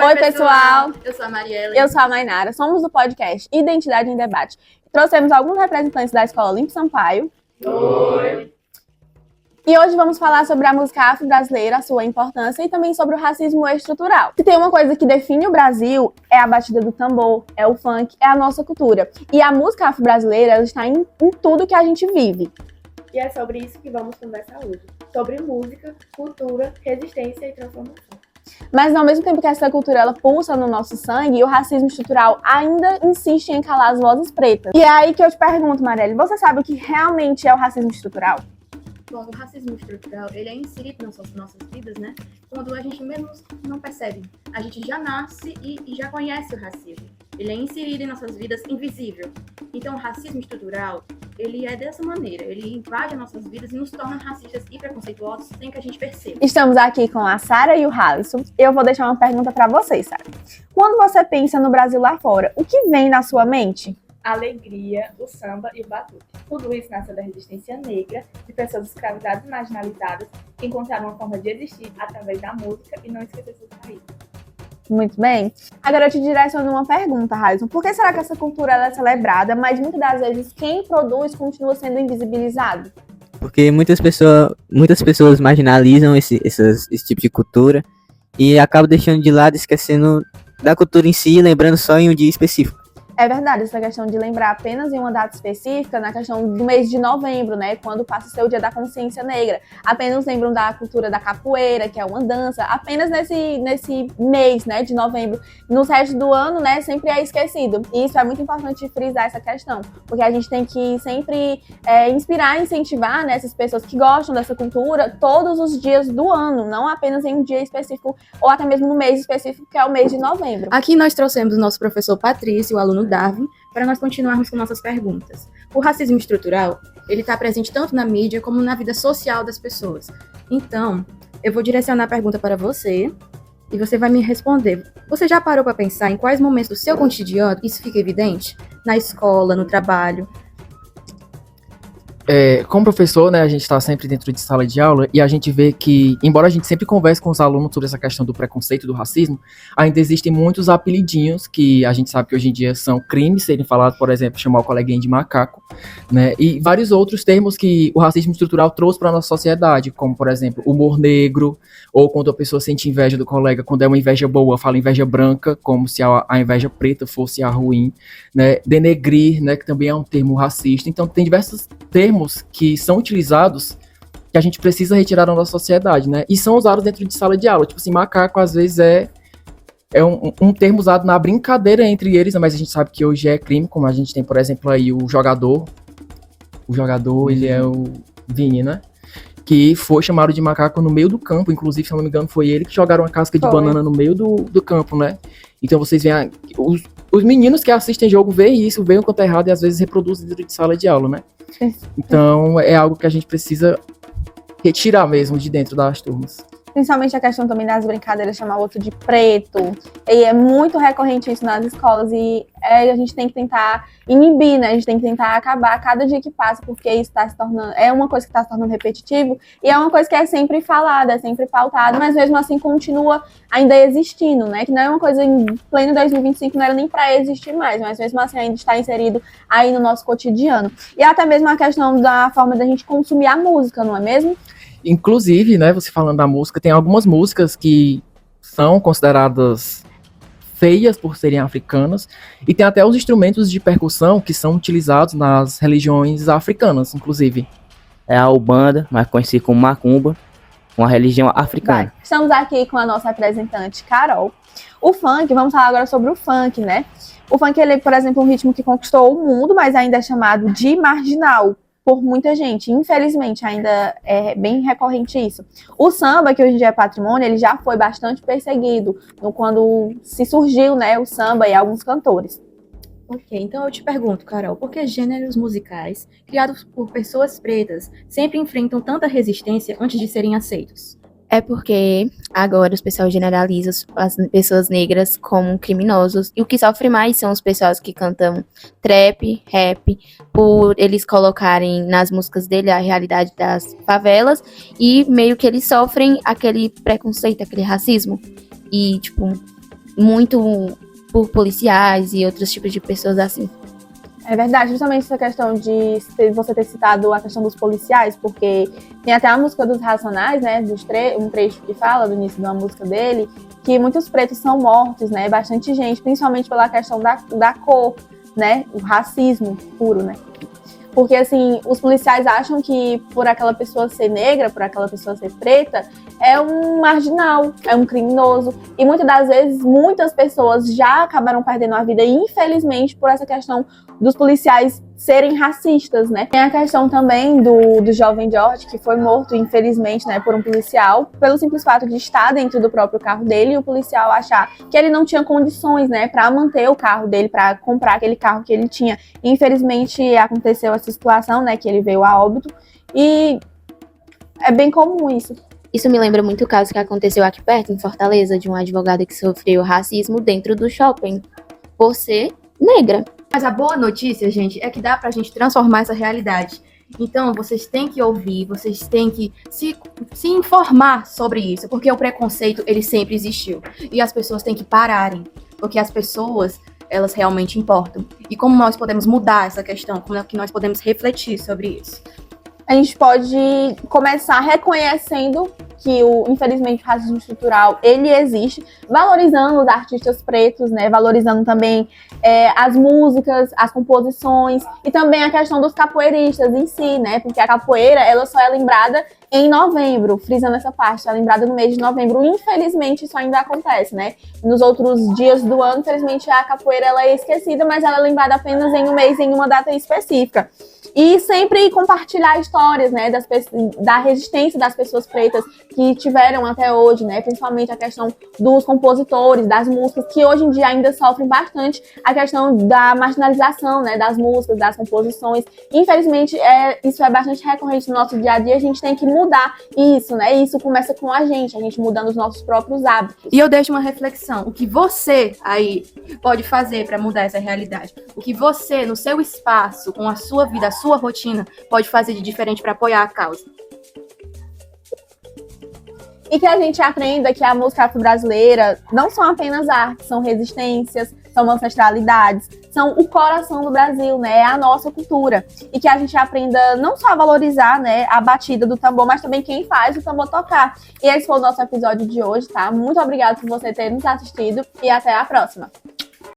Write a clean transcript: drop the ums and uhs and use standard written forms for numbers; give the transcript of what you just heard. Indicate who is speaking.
Speaker 1: Oi, pessoal!
Speaker 2: Eu sou a Mariela.
Speaker 1: Eu sou a Mainara. Somos do podcast Identidade em Debate. Trouxemos alguns representantes da Escola Olímpio Sampaio.
Speaker 2: Oi!
Speaker 1: E hoje vamos falar sobre a música afro-brasileira, a sua importância e também sobre o racismo estrutural. Se tem uma coisa que define o Brasil, é a batida do tambor, é o funk, é a nossa cultura. E a música afro-brasileira, ela está em tudo que a gente vive.
Speaker 3: E é sobre isso que vamos conversar hoje. Sobre música, cultura, resistência e transformação.
Speaker 1: Mas ao mesmo tempo que essa cultura ela pulsa no nosso sangue, o racismo estrutural ainda insiste em calar as vozes pretas. E é aí que eu te pergunto, Marielle, você sabe o que realmente é o racismo estrutural?
Speaker 2: Bom, o racismo estrutural, ele é inserido nas nossas vidas, né? Quando a gente mesmo não percebe. A gente já nasce e já conhece o racismo. Ele é inserido em nossas vidas invisível. Então, o racismo estrutural, ele é dessa maneira. Ele invade as nossas vidas e nos torna racistas e preconceituosos sem que a gente perceba.
Speaker 1: Estamos aqui com a Sara e o Halisson. Eu vou deixar uma pergunta para vocês, Sara. Quando você pensa no Brasil lá fora, o que vem na sua mente?
Speaker 3: A alegria, o samba e o batuque. Tudo isso nasceu da resistência negra, de pessoas escravizadas e marginalizadas que encontraram uma forma de existir através da música e não esquecer suas raízes.
Speaker 1: Muito bem. Agora eu te direciono uma pergunta, Halisson. Por que será que essa cultura ela é celebrada, mas muitas das vezes quem produz continua sendo invisibilizado?
Speaker 4: Porque muitas pessoas marginalizam esse tipo de cultura e acabam deixando de lado, esquecendo da cultura em si, lembrando só em um dia específico.
Speaker 1: É verdade, essa questão de lembrar apenas em uma data específica, na questão do mês de novembro, né, quando passa a ser o Dia da Consciência Negra. Apenas lembram da cultura da capoeira, que é uma dança, apenas nesse mês, né, de novembro. No resto do ano, né, sempre é esquecido. E isso é muito importante frisar essa questão, porque a gente tem que sempre inspirar e incentivar, né, essas pessoas que gostam dessa cultura todos os dias do ano, não apenas em um dia específico ou até mesmo no mês específico, que é o mês de novembro.
Speaker 2: Aqui nós trouxemos o nosso professor Patrício, o aluno Darwin, para nós continuarmos com nossas perguntas. O racismo estrutural, ele está presente tanto na mídia como na vida social das pessoas. Então, eu vou direcionar a pergunta para você e você vai me responder. Você já parou para pensar em quais momentos do seu cotidiano isso fica evidente? Na escola, no trabalho?
Speaker 5: Como professor, né, a gente está sempre dentro de sala de aula e a gente vê que, embora a gente sempre converse com os alunos sobre essa questão do preconceito e do racismo, ainda existem muitos apelidinhos que a gente sabe que hoje em dia são crimes serem falados, por exemplo, chamar o coleguinha de macaco, né, e vários outros termos que o racismo estrutural trouxe para a nossa sociedade, como, por exemplo, humor negro, ou quando a pessoa sente inveja do colega, quando é uma inveja boa, fala inveja branca, como se a inveja preta fosse a ruim, né, denegrir, né, que também é um termo racista. Então, tem diversos termos que são utilizados que a gente precisa retirar da nossa sociedade, né? E são usados dentro de sala de aula. Tipo assim, macaco às vezes é um termo usado na brincadeira entre eles, mas a gente sabe que hoje é crime, como a gente tem, por exemplo, aí o jogador. O jogador, ele é o Vini, né? Que foi chamado de macaco no meio do campo. Inclusive, se eu não me engano, foi ele que jogaram uma casca de banana no meio do campo, né? Então vocês veem, os meninos que assistem jogo veem isso, veem o quanto é errado e às vezes reproduzem dentro de sala de aula, né? Então é algo que a gente precisa retirar mesmo de dentro das turmas.
Speaker 1: Principalmente a questão também das brincadeiras, chamar o outro de preto. E é muito recorrente isso nas escolas e a gente tem que tentar inibir, né? A gente tem que tentar acabar cada dia que passa, porque isso está se tornando, é uma coisa que está se tornando repetitivo e é uma coisa que é sempre falada, é sempre pautada, mas mesmo assim continua ainda existindo, né? Que não é uma coisa em pleno 2025, não era nem para existir mais, mas mesmo assim ainda está inserido aí no nosso cotidiano. E até mesmo a questão da forma da gente consumir a música, não é mesmo?
Speaker 5: Inclusive, né, você falando da música, tem algumas músicas que são consideradas feias por serem africanas, e tem até os instrumentos de percussão que são utilizados nas religiões africanas, inclusive.
Speaker 4: É a Ubanda, mais conhecida como Macumba, uma religião africana.
Speaker 1: Estamos aqui com a nossa representante, Carol. O funk, vamos falar agora sobre o funk, né? O funk, ele é, por exemplo, um ritmo que conquistou o mundo, mas ainda é chamado de marginal por muita gente. Infelizmente, ainda é bem recorrente isso. O samba, que hoje em dia é patrimônio, ele já foi bastante perseguido quando se surgiu, né, o samba e alguns cantores.
Speaker 2: Ok, então eu te pergunto, Carol, por que gêneros musicais criados por pessoas pretas sempre enfrentam tanta resistência antes de serem aceitos?
Speaker 6: É porque agora os pessoal generaliza as pessoas negras como criminosos. E o que sofre mais são os pessoas que cantam trap, rap, por eles colocarem nas músicas dele a realidade das favelas. E meio que eles sofrem aquele preconceito, aquele racismo. E, tipo, muito por policiais e outros tipos de pessoas assim.
Speaker 1: É verdade, justamente essa questão de você ter citado a questão dos policiais, porque tem até a música dos Racionais, né, um trecho que fala do início de uma música dele, que muitos pretos são mortos, né, bastante gente, principalmente pela questão da cor, né, o racismo puro, né. Porque, assim, os policiais acham que por aquela pessoa ser negra, por aquela pessoa ser preta, é um marginal, é um criminoso. E muitas das vezes, muitas pessoas já acabaram perdendo a vida, infelizmente, por essa questão dos policiais serem racistas, né? Tem a questão também do jovem George, que foi morto, infelizmente, né, por um policial, pelo simples fato de estar dentro do próprio carro dele e o policial achar que ele não tinha condições, né, para manter o carro dele, para comprar aquele carro que ele tinha. E, infelizmente, aconteceu essa situação, né, que ele veio a óbito, e é bem comum isso.
Speaker 6: Isso me lembra muito o caso que aconteceu aqui perto, em Fortaleza, de uma advogada que sofreu racismo dentro do shopping, por ser negra.
Speaker 2: Mas a boa notícia, gente, é que dá pra gente transformar essa realidade. Então, vocês têm que ouvir, vocês têm que se informar sobre isso, porque o preconceito, ele sempre existiu. E as pessoas têm que pararem, porque as pessoas, elas realmente importam. E como nós podemos mudar essa questão, como é que nós podemos refletir sobre isso?
Speaker 1: A gente pode começar reconhecendo que, infelizmente, o racismo estrutural, ele existe, valorizando os artistas pretos, né, valorizando também as músicas, as composições, e também a questão dos capoeiristas em si, né, porque a capoeira, ela só é lembrada em novembro, frisando essa parte, é lembrada no mês de novembro. Infelizmente, isso ainda acontece, né, nos outros dias do ano, infelizmente, a capoeira, ela é esquecida, mas ela é lembrada apenas em um mês, em uma data específica. E sempre compartilhar histórias, né, da resistência das pessoas pretas que tiveram até hoje, né, principalmente a questão dos compositores, das músicas, que hoje em dia ainda sofrem bastante a questão da marginalização, né, das músicas, das composições. Infelizmente, isso é bastante recorrente no nosso dia a dia, a gente tem que mudar isso, né, e isso começa com a gente mudando os nossos próprios hábitos.
Speaker 2: E eu deixo uma reflexão, o que você aí pode fazer para mudar essa realidade? O que você, no seu espaço, com a sua vida, a sua rotina, pode fazer de diferente para apoiar a causa?
Speaker 1: E que a gente aprenda que a música afro-brasileira não são apenas artes, são resistências, são ancestralidades, são o coração do Brasil, né? É a nossa cultura. E que a gente aprenda não só a valorizar, né, a batida do tambor, mas também quem faz o tambor tocar. E esse foi o nosso episódio de hoje, tá? Muito obrigada por você ter nos assistido e até a próxima.